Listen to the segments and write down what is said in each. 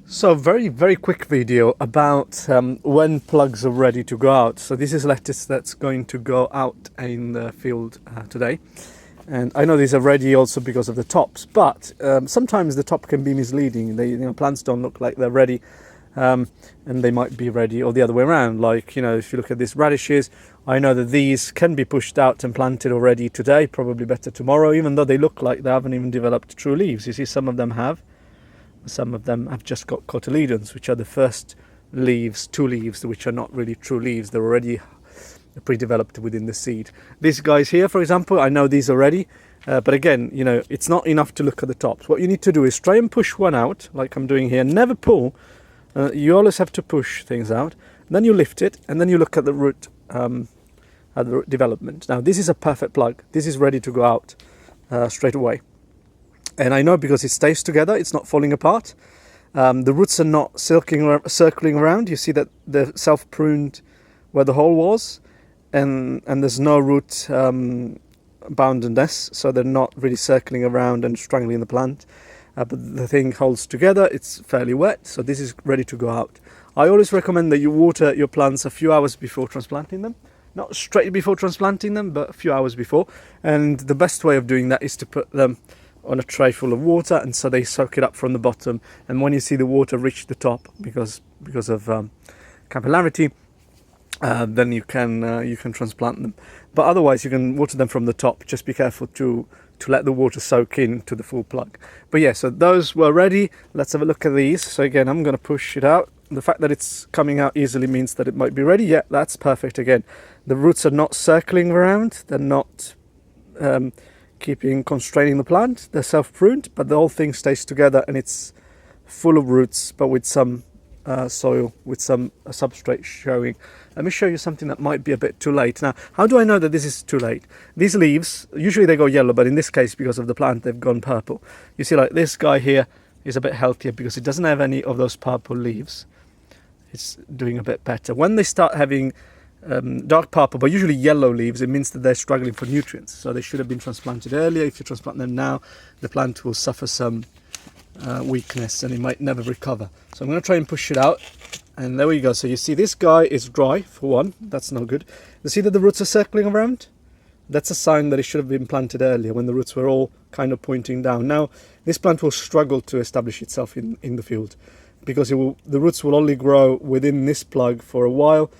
So very quick video about when plugs are ready to go out. So this is lettuce that's going to go out in the field today, and I know these are ready also because of the tops, but sometimes the top can be misleading. Plants don't look like they're ready, and they might be ready or the other way around. Like, if you look at these radishes, I know that these can be pushed out and planted already today, probably better tomorrow, even though they look like they haven't even developed true leaves. You see, some of them have. Some of them have just got cotyledons, which are the first leaves, two leaves, which are not really true leaves. They're already pre-developed within the seed. These guys here, for example, I know these already, but again, it's not enough to look at the tops. What you need to do is try and push one out, like I'm doing here. Never pull. You always have to push things out. And then you lift it, and then you look at the root development. Now, this is a perfect plug. This is ready to go out straight away. And I know because it stays together, it's not falling apart. The roots are not circling around. You see that they're self-pruned where the hole was, and there's no root boundedness, so they're not really circling around and strangling the plant. But the thing holds together, it's fairly wet, so this is ready to go out. I always recommend that you water your plants a few hours before transplanting them. Not straight before transplanting them, but a few hours before. And the best way of doing that is to put them on a tray full of water, and so they soak it up from the bottom, and when you see the water reach the top because of capillarity, then you can transplant them. But otherwise you can water them from the top. Just be careful to let the water soak in to the full plug. But yeah, so those were ready. Let's have a look at these. So again, I'm going to push it out. The fact that it's coming out easily means that it might be ready. Yeah, that's perfect. Again, the roots are not circling around, they're not constraining the plant, they're self-pruned, but the whole thing stays together, and it's full of roots, but with some soil, with some substrate showing. Let me show you something that might be a bit too late. Now, how do I know that this is too late? These leaves, usually they go yellow, but in this case, because of the plant, they've gone purple. You see, like this guy here is a bit healthier because it doesn't have any of those purple leaves. It's doing a bit better. When they start having dark purple, but usually yellow leaves, it means that they're struggling for nutrients. So they should have been transplanted earlier. If you transplant them now, the plant will suffer some weakness and it might never recover. So I'm going to try and push it out, and there we go. So you see this guy is dry for one. That's no good. You see that the roots are circling around? That's a sign that it should have been planted earlier, when the roots were all kind of pointing down. Now this plant will struggle to establish itself in the field, because the roots will only grow within this plug for a while,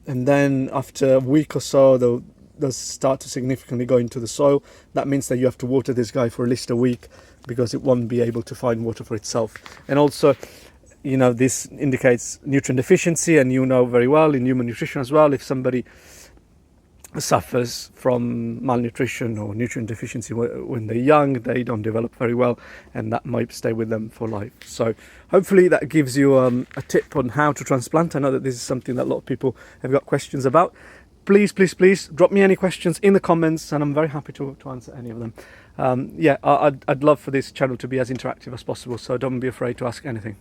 and then after a week or so they'll start to significantly go into the soil. That means that you have to water this guy for at least a week, because it won't be able to find water for itself. And also, this indicates nutrient deficiency, and very well in human nutrition as well, if somebody suffers from malnutrition or nutrient deficiency when they're young, they don't develop very well, and that might stay with them for life. So hopefully that gives you a tip on how to transplant. I know that this is something that a lot of people have got questions about. Please drop me any questions in the comments, and I'm very happy to answer any of them. I'd love for this channel to be as interactive as possible, so don't be afraid to ask anything.